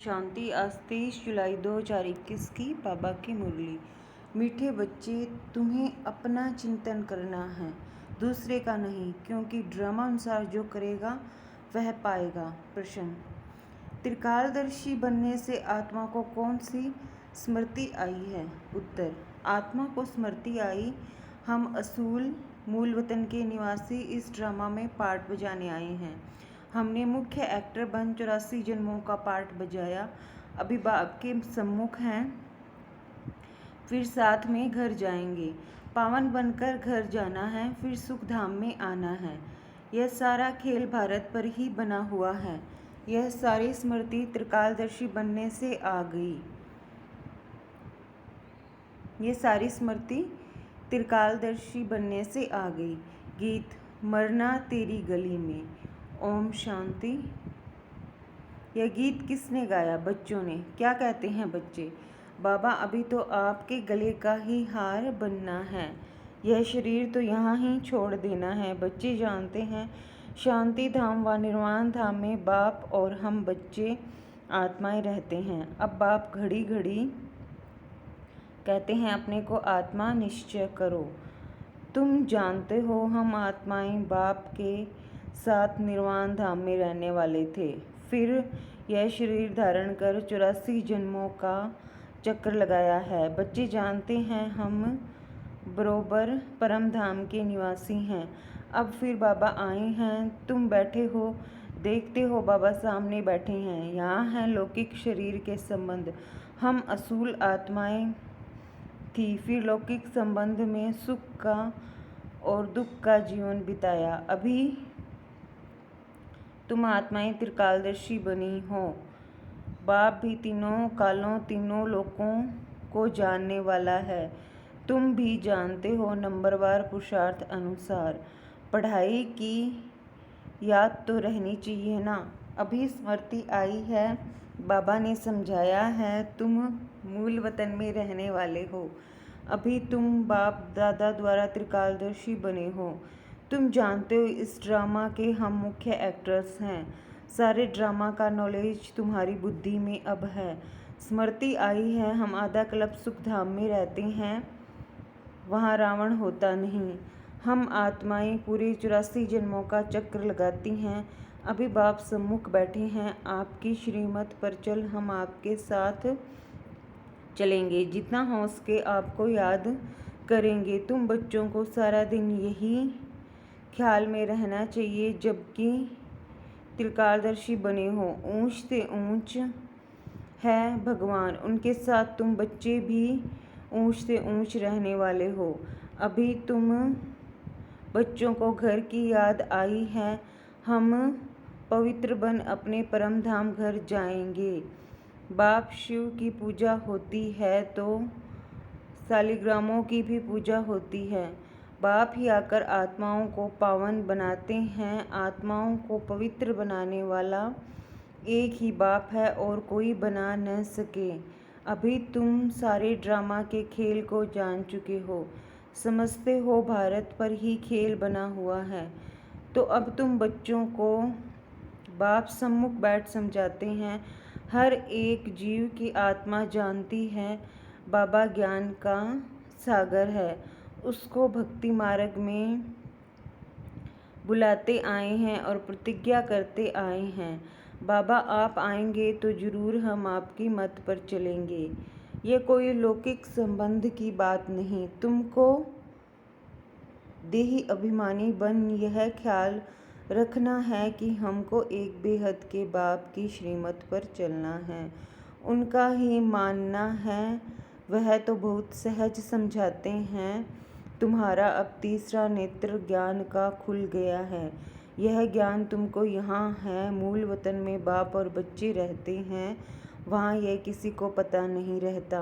शांति आज 23 जुलाई 2021 की बाबा की मुरली। मीठे बच्चे, तुम्हें अपना चिंतन करना है, दूसरे का नहीं, क्योंकि ड्रामा अनुसार जो करेगा वह पाएगा। प्रश्न, त्रिकालदर्शी बनने से आत्मा को कौन सी स्मृति आई है? उत्तर, आत्मा को स्मृति आई, हम असूल मूल वतन के निवासी इस ड्रामा में पार्ट बजाने आए हैं। हमने मुख्य एक्टर बन 84 जन्मों का पार्ट बजाया, अभी बाप के सम्मुख हैं, फिर साथ में घर जाएंगे। पावन बनकर घर जाना है, फिर सुख धाम में आना है। यह सारा खेल भारत पर ही बना हुआ है। यह सारी स्मृति त्रिकालदर्शी बनने से आ गई। ये सारी स्मृति त्रिकालदर्शी बनने से आ गई। गीत, मरना तेरी गली में। ओम शांति। यह गीत किसने गाया? बच्चों ने। क्या कहते हैं बच्चे? बाबा, अभी तो आपके गले का ही हार बनना है, यह शरीर तो यहाँ ही छोड़ देना है। बच्चे जानते हैं शांति धाम व निर्वाण धाम में बाप और हम बच्चे आत्माएं रहते हैं। अब बाप घड़ी घड़ी कहते हैं अपने को आत्मा निश्चय करो। तुम जानते हो हम आत्माएं बाप के साथ निर्वाण धाम में रहने वाले थे, फिर यह शरीर धारण कर 84 जन्मों का चक्कर लगाया है। बच्चे जानते हैं हम बरोबर परम धाम के निवासी हैं। अब फिर बाबा आए हैं, तुम बैठे हो, देखते हो बाबा सामने बैठे हैं। यहाँ है लौकिक शरीर के संबंध। हम असूल आत्माएं थी, फिर लौकिक संबंध में सुख का और दुख का जीवन बिताया। अभी तुम आत्माएं त्रिकालदर्शी बनी हो। बाप भी तीनों कालों तीनों लोकों को जानने वाला है। तुम भी जानते हो नंबरवार पुरुषार्थ अनुसार। पढ़ाई की याद तो रहनी चाहिए ना। अभी स्मृति आई है, बाबा ने समझाया है, तुम मूल वतन में रहने वाले हो। अभी तुम बाप दादा द्वारा त्रिकालदर्शी बने हो। तुम जानते हो इस ड्रामा के हम मुख्य एक्टर्स हैं। सारे ड्रामा का नॉलेज तुम्हारी बुद्धि में अब है। स्मृति आई है, हम आधा कल्प सुख धाम में रहते हैं, वहाँ रावण होता नहीं। हम आत्माएं पूरे 84 जन्मों का चक्र लगाती हैं। अभी बाप सम्मुख बैठे हैं, आपकी श्रीमत पर चल, हम आपके साथ चलेंगे, जितना हो सके आपको याद करेंगे। तुम बच्चों को सारा दिन यही ख्याल में रहना चाहिए, जबकि त्रिकालदर्शी बने हो। ऊंच से ऊंच है भगवान, उनके साथ तुम बच्चे भी ऊंच से ऊंच रहने वाले हो। अभी तुम बच्चों को घर की याद आई है, हम पवित्र बन अपने परम धाम घर जाएंगे। बाप शिव की पूजा होती है तो शालिग्रामों की भी पूजा होती है। बाप ही आकर आत्माओं को पावन बनाते हैं। आत्माओं को पवित्र बनाने वाला एक ही बाप है और कोई बना न सके। अभी तुम सारे ड्रामा के खेल को जान चुके हो, समझते हो भारत पर ही खेल बना हुआ है। तो अब तुम बच्चों को बाप सम्मुख बैठ समझाते हैं। हर एक जीव की आत्मा जानती है बाबा ज्ञान का सागर है, उसको भक्ति मार्ग में बुलाते आए हैं और प्रतिज्ञा करते आए हैं। बाबा आप आएंगे तो जरूर हम आपकी मत पर चलेंगे। ये कोई लौकिक संबंध की बात नहीं। तुमको देही अभिमानी बन यह ख्याल रखना है कि हमको एक बेहद के बाप की श्रीमत पर चलना है, उनका ही मानना है। वह तो बहुत सहज समझाते हैं। तुम्हारा अब तीसरा नेत्र ज्ञान का खुल गया है। यह ज्ञान तुमको यहाँ है, मूल वतन में बाप और बच्चे रहते हैं, वहाँ यह किसी को पता नहीं रहता।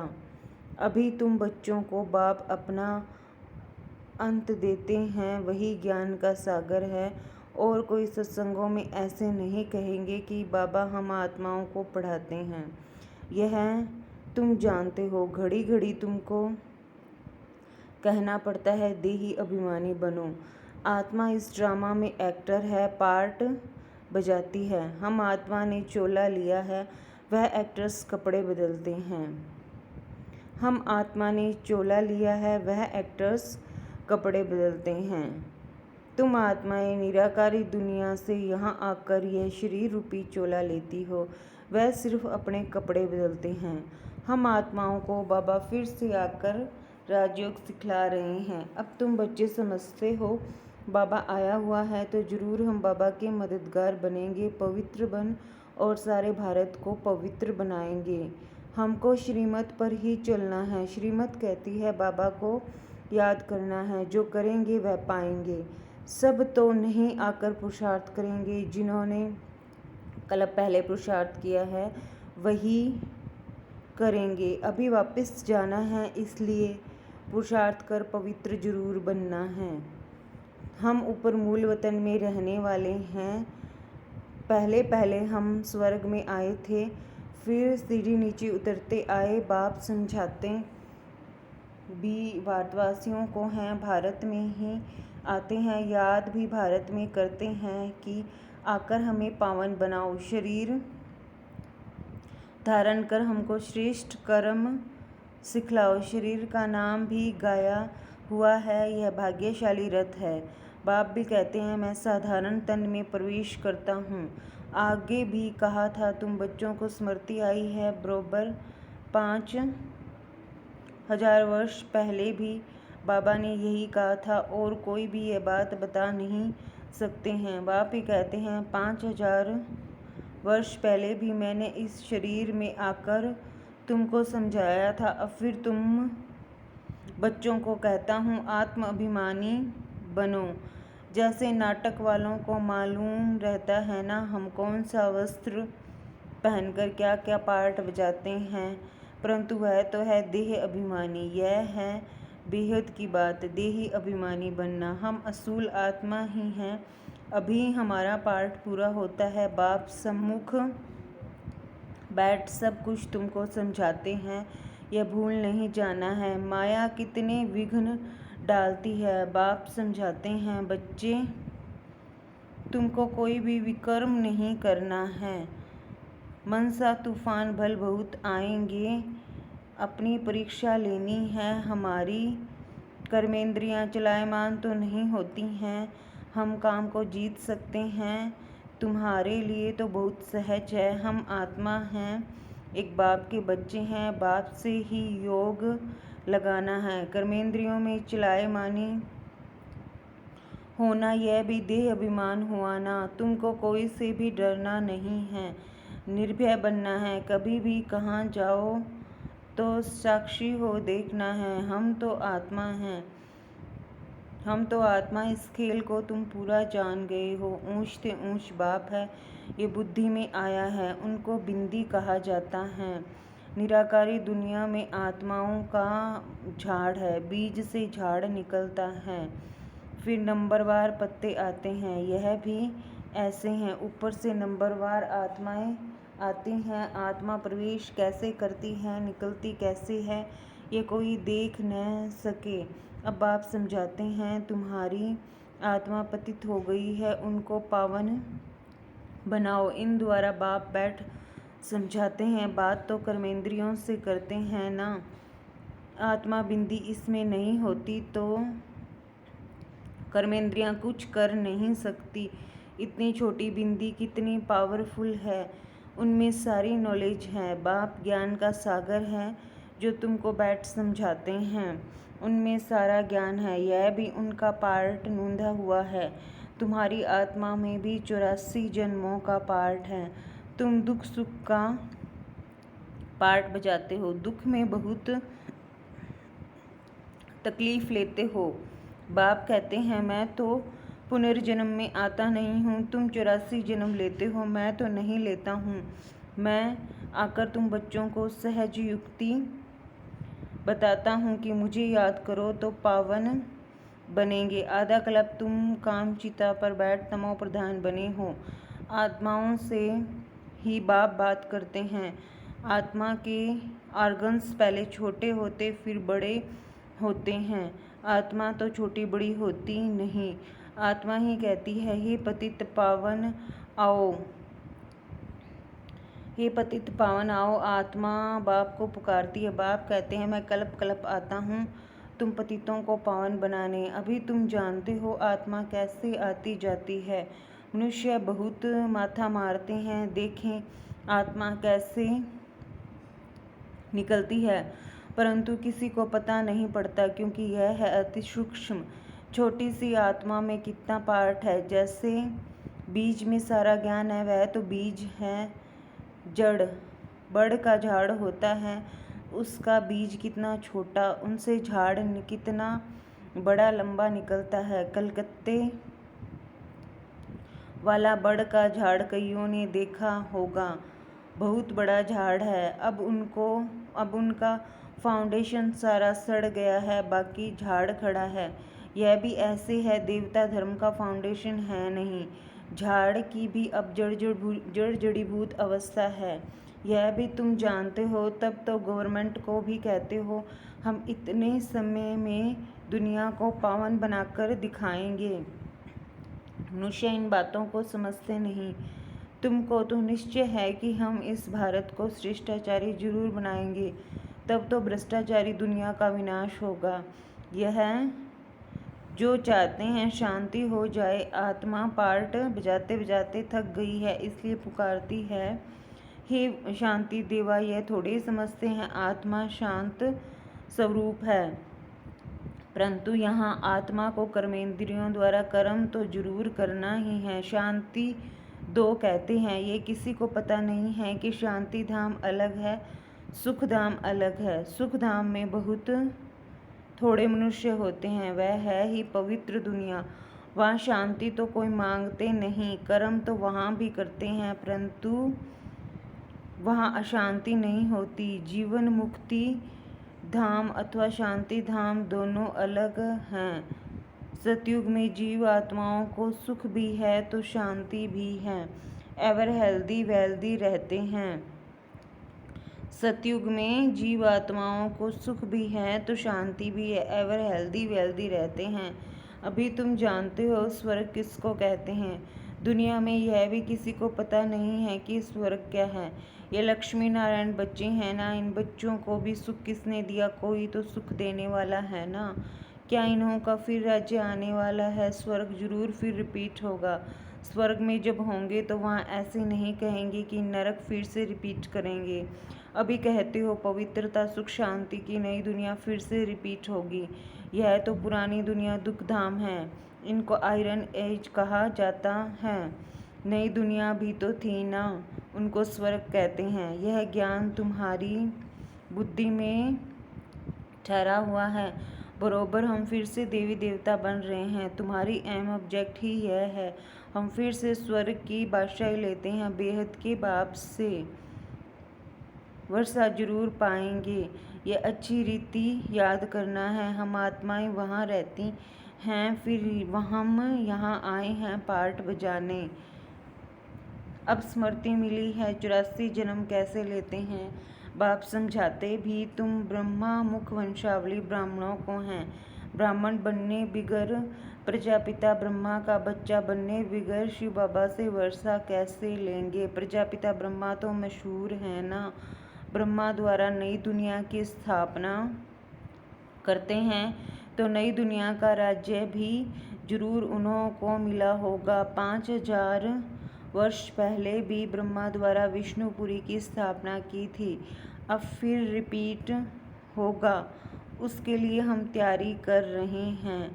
अभी तुम बच्चों को बाप अपना अंत देते हैं, वही ज्ञान का सागर है। और कोई सत्संगों में ऐसे नहीं कहेंगे कि बाबा हम आत्माओं को पढ़ाते हैं। यह तुम जानते हो। घड़ी घड़ी तुमको कहना पड़ता है देही अभिमानी बनो। आत्मा इस ड्रामा में एक्टर है, पार्ट बजाती है। हम आत्मा ने चोला लिया है, वह एक्टर्स कपड़े बदलते हैं। हम आत्मा ने चोला लिया है, वह एक्टर्स कपड़े बदलते हैं। तुम आत्माएं निराकारी दुनिया से यहाँ आकर यह शरीर रूपी चोला लेती हो, वह सिर्फ अपने कपड़े बदलते हैं। हम आत्माओं को बाबा फिर से आकर राजयोग सिखला रहे हैं। अब तुम बच्चे समझते हो बाबा आया हुआ है तो जरूर हम बाबा के मददगार बनेंगे, पवित्र बन और सारे भारत को पवित्र बनाएंगे। हमको श्रीमत पर ही चलना है। श्रीमत कहती है बाबा को याद करना है, जो करेंगे वह पाएंगे। सब तो नहीं आकर पुरुषार्थ करेंगे, जिन्होंने कल पहले पुरुषार्थ किया है वही करेंगे। अभी वापस जाना है, इसलिए पुरुषार्थ कर पवित्र जरूर बनना है। हम ऊपर मूल वतन में रहने वाले हैं। पहले पहले हम स्वर्ग में आए थे, फिर सीढ़ी नीचे उतरते आए। बाप समझाते भी भारतवासियों को हैं, भारत में ही आते हैं, याद भी भारत में करते हैं कि आकर हमें पावन बनाओ, शरीर धारण कर हमको श्रेष्ठ कर्म सिखलाओ। शरीर का नाम भी गाया हुआ है, यह भाग्यशाली रथ है। बाप भी कहते हैं मैं साधारण तन में प्रवेश करता हूँ। आगे भी कहा था तुम बच्चों को स्मृति आई है, बरोबर 5000 वर्ष पहले भी बाबा ने यही कहा था और कोई भी ये बात बता नहीं सकते हैं। बाप ही कहते हैं 5000 वर्ष पहले भी मैंने इस शरीर में आकर तुमको समझाया था। अब फिर तुम बच्चों को कहता हूँ आत्म अभिमानी बनो। जैसे नाटक वालों को मालूम रहता है ना हम कौन सा वस्त्र पहनकर क्या क्या पार्ट बजाते हैं, परंतु वह तो है देह अभिमानी। यह है बेहद की बात, देही अभिमानी बनना। हम असूल आत्मा ही हैं। अभी हमारा पार्ट पूरा होता है। बाप सम्मुख बैठ सब कुछ तुमको समझाते हैं, यह भूल नहीं जाना है। माया कितने विघ्न डालती है। बाप समझाते हैं बच्चे तुमको कोई भी विकर्म नहीं करना है। मनसा तूफान भल बहुत आएंगे, अपनी परीक्षा लेनी है। हमारी कर्मेंद्रियां चलायमान तो नहीं होती हैं, हम काम को जीत सकते हैं। तुम्हारे लिए तो बहुत सहज है। हम आत्मा हैं, एक बाप के बच्चे हैं, बाप से ही योग लगाना है। कर्मेंद्रियों में चलायमानी होना यह भी देह अभिमान हुआ ना। तुमको कोई से भी डरना नहीं है, निर्भय बनना है। कभी भी कहाँ जाओ तो साक्षी हो देखना है। हम तो आत्मा हैं, हम तो आत्मा। इस खेल को तुम पूरा जान गए हो। ऊंच से ऊंच बाप है, ये बुद्धि में आया है, उनको बिंदी कहा जाता है। निराकारी दुनिया में आत्माओं का झाड़ है, बीज से झाड़ निकलता है, फिर नंबरवार पत्ते आते हैं। यह भी ऐसे हैं, ऊपर से नंबरवार आत्माएं आती हैं। आत्मा प्रवेश कैसे करती है, निकलती कैसे है, ये कोई देख न सके। अब बाप समझाते हैं तुम्हारी आत्मा पतित हो गई है, उनको पावन बनाओ। इन द्वारा बाप बैठ समझाते हैं। बात तो कर्मेंद्रियों से करते हैं ना। आत्मा बिंदी इसमें नहीं होती तो कर्मेंद्रियां कुछ कर नहीं सकती। इतनी छोटी बिंदी कितनी पावरफुल है, उनमें सारी नॉलेज है। बाप ज्ञान का सागर है, जो तुमको बैठ समझाते हैं, उनमें सारा ज्ञान है। यह भी उनका पार्ट नूंधा हुआ है। तुम्हारी आत्मा में भी 84 जन्मों का पार्ट है। तुम दुख सुख का पार्ट बजाते हो, दुख में बहुत तकलीफ लेते हो। बाप कहते हैं मैं तो पुनर्जन्म में आता नहीं हूँ, तुम 84 जन्म लेते हो, मैं तो नहीं लेता हूँ। मैं आकर तुम बच्चों को सहज युक्ति बताता हूँ कि मुझे याद करो तो पावन बनेंगे। आधा कल्प तुम काम चिता पर बैठ तमो प्रधान बने हो। आत्माओं से ही बाप बात करते हैं। आत्मा के ऑर्गन्स पहले छोटे होते फिर बड़े होते हैं। आत्मा तो छोटी बड़ी होती नहीं। आत्मा ही कहती है हे पतित पावन आओ, हे पतित पावन आओ। आत्मा बाप को पुकारती है। बाप कहते हैं मैं कल्प कल्प आता हूँ तुम पतितों को पावन बनाने। अभी तुम जानते हो आत्मा कैसे आती जाती है। मनुष्य बहुत माथा मारते हैं, देखें आत्मा कैसे निकलती है, परंतु किसी को पता नहीं पड़ता, क्योंकि यह है अति सूक्ष्म। छोटी सी आत्मा में कितना पार्ट है। जैसे बीज में सारा ज्ञान है, वह तो बीज है। जड़ बड़ का झाड़ होता है, उसका बीज कितना छोटा, उनसे झाड़ कितना बड़ा लंबा निकलता है। कलकत्ते वाला बड़ का झाड़ कईयों ने देखा होगा, बहुत बड़ा झाड़ है। अब उनका फाउंडेशन सारा सड़ गया है, बाकी झाड़ खड़ा है। यह भी ऐसे है, देवता धर्म का फाउंडेशन है नहीं, झाड़ की भी अब जड़ जड़ीभूत अवस्था है। यह भी तुम जानते हो, तब तो गवर्नमेंट को भी कहते हो हम इतने समय में दुनिया को पावन बनाकर दिखाएंगे। मनुष्य इन बातों को समझते नहीं। तुमको तो निश्चय है कि हम इस भारत को श्रेष्ठाचारी जरूर बनाएंगे, तब तो भ्रष्टाचारी दुनिया का विनाश होगा। यह जो चाहते हैं शांति हो जाए। आत्मा पार्ट बजाते बजाते थक गई है, इसलिए पुकारती है हे शांति देवा। यह थोड़े समझते हैं आत्मा शांत स्वरूप है, परंतु यहाँ आत्मा को कर्मेंद्रियों द्वारा कर्म तो जरूर करना ही है। शांति दो कहते हैं, ये किसी को पता नहीं है कि शांति धाम अलग है, सुख धाम अलग है। सुख धाम में बहुत थोड़े मनुष्य होते हैं, वह है ही पवित्र दुनिया। वहाँ शांति तो कोई मांगते नहीं, कर्म तो वहाँ भी करते हैं, परंतु वहाँ अशांति नहीं होती। जीवन मुक्ति धाम अथवा शांति धाम दोनों अलग हैं। सतयुग में जीव आत्माओं को सुख भी है तो शांति भी है, एवर हेल्दी वेल्दी रहते हैं। सतयुग में जीव आत्माओं को सुख भी है तो शांति भी है, एवर हेल्दी वेल्दी रहते हैं। अभी तुम जानते हो स्वर्ग किसको कहते हैं। दुनिया में यह भी किसी को पता नहीं है कि स्वर्ग क्या है। ये लक्ष्मी नारायण बच्चे हैं ना, इन बच्चों को भी सुख किसने दिया, कोई तो सुख देने वाला है ना। क्या इन्हों का फिर राज्य आने वाला है। स्वर्ग जरूर फिर रिपीट होगा। स्वर्ग में जब होंगे तो वहाँ ऐसे नहीं कहेंगे कि नरक फिर से रिपीट करेंगे। अभी कहते हो पवित्रता सुख शांति की नई दुनिया फिर से रिपीट होगी। यह तो पुरानी दुनिया दुख धाम है, इनको आयरन एज कहा जाता है। नई दुनिया भी तो थी ना, उनको स्वर्ग कहते हैं। यह ज्ञान तुम्हारी बुद्धि में ठहरा हुआ है। बरोबर हम फिर से देवी देवता बन रहे हैं। तुम्हारी अहम ऑब्जेक्ट ही यह है, हम फिर से स्वर्ग की बादशाही लेते हैं। बेहद के बाप से वर्षा जरूर पाएंगे। ये अच्छी रीति याद करना है। हम आत्माएं वहाँ रहती हैं, फिर हम यहाँ आए हैं पार्ट बजाने। अब स्मृति मिली है 84 जन्म कैसे लेते हैं। बाप समझाते भी तुम ब्रह्मा मुख वंशावली ब्राह्मणों को हैं। ब्राह्मण बनने बिगर प्रजापिता ब्रह्मा का बच्चा बनने बिगर शिव बाबा से वर्षा कैसे लेंगे। प्रजापिता ब्रह्मा तो मशहूर है ना। ब्रह्मा द्वारा नई दुनिया की स्थापना करते हैं तो नई दुनिया का राज्य भी जरूर उन्हों को मिला होगा। 5000 वर्ष पहले भी ब्रह्मा द्वारा विष्णुपुरी की स्थापना की थी। अब फिर रिपीट होगा, उसके लिए हम तैयारी कर रहे हैं।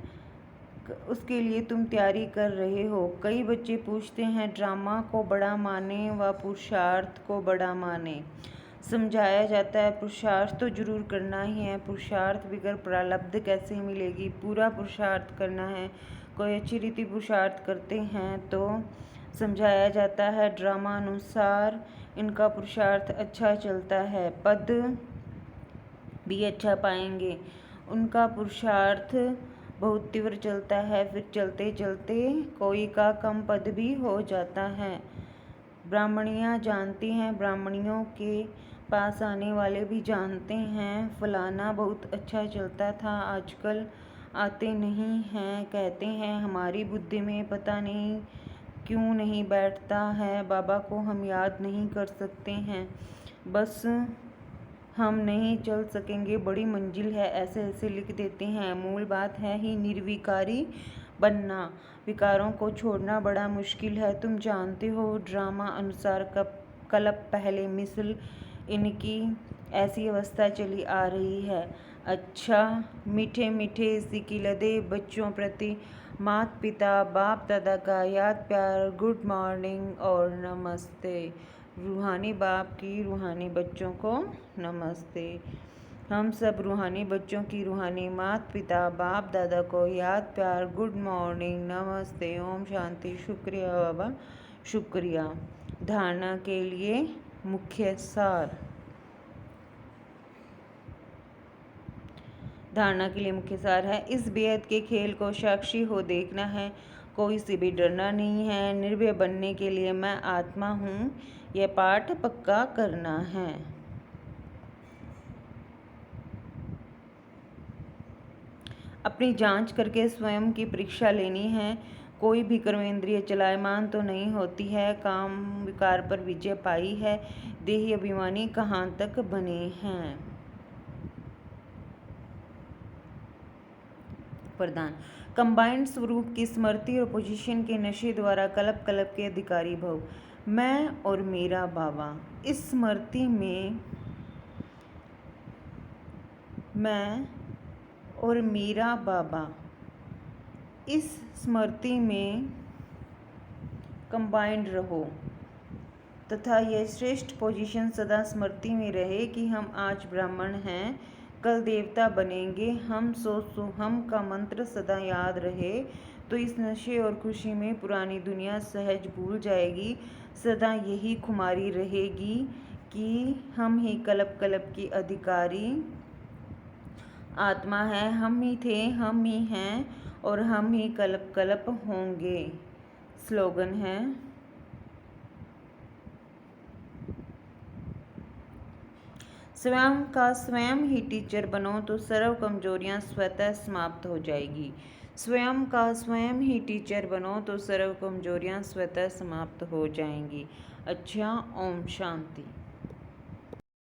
उसके लिए तुम तैयारी कर रहे हो। कई बच्चे पूछते हैं ड्रामा को बड़ा माने व पुरुषार्थ को बड़ा माने। समझाया जाता है पुरुषार्थ तो जरूर करना ही है, पुरुषार्थ बिगर प्रारब्ध कैसे मिलेगी। पूरा पुरुषार्थ करना है। कोई अच्छी रीति पुरुषार्थ करते हैं तो समझाया जाता है ड्रामा अनुसार इनका पुरुषार्थ अच्छा चलता है, पद भी अच्छा पाएंगे। उनका पुरुषार्थ बहुत तीव्र चलता है, फिर चलते चलते कोई का कम पद भी हो जाता है। ब्राह्मणियाँ जानती हैं, ब्राह्मणियों के पास आने वाले भी जानते हैं फलाना बहुत अच्छा चलता था, आजकल आते नहीं हैं। कहते हैं हमारी बुद्धि में पता नहीं क्यों नहीं बैठता है? बाबा को हम याद नहीं कर सकते हैं, बस हम नहीं चल सकेंगे, बड़ी मंजिल है, ऐसे ऐसे लिख देते हैं। मूल बात है ही निर्विकारी बनना, विकारों को छोड़ना बड़ा मुश्किल है। तुम जानते हो ड्रामा अनुसार कल्प पहले मिसल इनकी ऐसी अवस्था चली आ रही है। अच्छा, मीठे मीठे सिकिलदे बच्चों प्रति माता पिता बाप दादा का याद प्यार, गुड मॉर्निंग और नमस्ते। रूहानी बाप की रूहानी बच्चों को नमस्ते। हम सब रूहानी बच्चों की रूहानी माता पिता बाप दादा को याद प्यार, गुड मॉर्निंग, नमस्ते, ओम शांति। शुक्रिया बाबा, शुक्रिया। धारणा के लिए मुख्य सार। धारणा के लिए मुख्य सार है, इस बेहद के खेल को साक्षी हो देखना है, कोई से भी डरना नहीं है, निर्भय बनने के लिए मैं आत्मा हूँ, यह पाठ पक्का करना है। अपनी जांच करके स्वयं की परीक्षा लेनी है। कोई भी कर्मेंद्रिय चलायमान तो नहीं होती है, काम विकार पर विजय पाई है, देही अभिमानी कहाँ तक बने हैं। प्रदान, कंबाइंड स्वरूप की स्मृति और पोजीशन के नशे द्वारा कल्प कल्प के अधिकारी भव। मैं और मेरा बाबा, इस स्मृति में मैं और मेरा बाबा, इस स्मृति में कंबाइंड रहो तथा यह श्रेष्ठ पोजीशन सदा स्मृति में रहे कि हम आज ब्राह्मण हैं, कल देवता बनेंगे। हम हम का मंत्र सदा याद रहे तो इस नशे और खुशी में पुरानी दुनिया सहज भूल जाएगी। सदा यही खुमारी रहेगी कि हम ही कल्प कल्प की अधिकारी आत्मा है, हम ही थे, हम ही हैं और हम ही कल्प कल्प होंगे। स्लोगन है, स्वयं का स्वयं ही टीचर बनो तो सर्व कमजोरियां स्वतः समाप्त हो जाएगी। स्वयं का स्वयं ही टीचर बनो तो सर्व कमजोरियां स्वतः समाप्त हो जाएंगी। अच्छा, ओम शांति।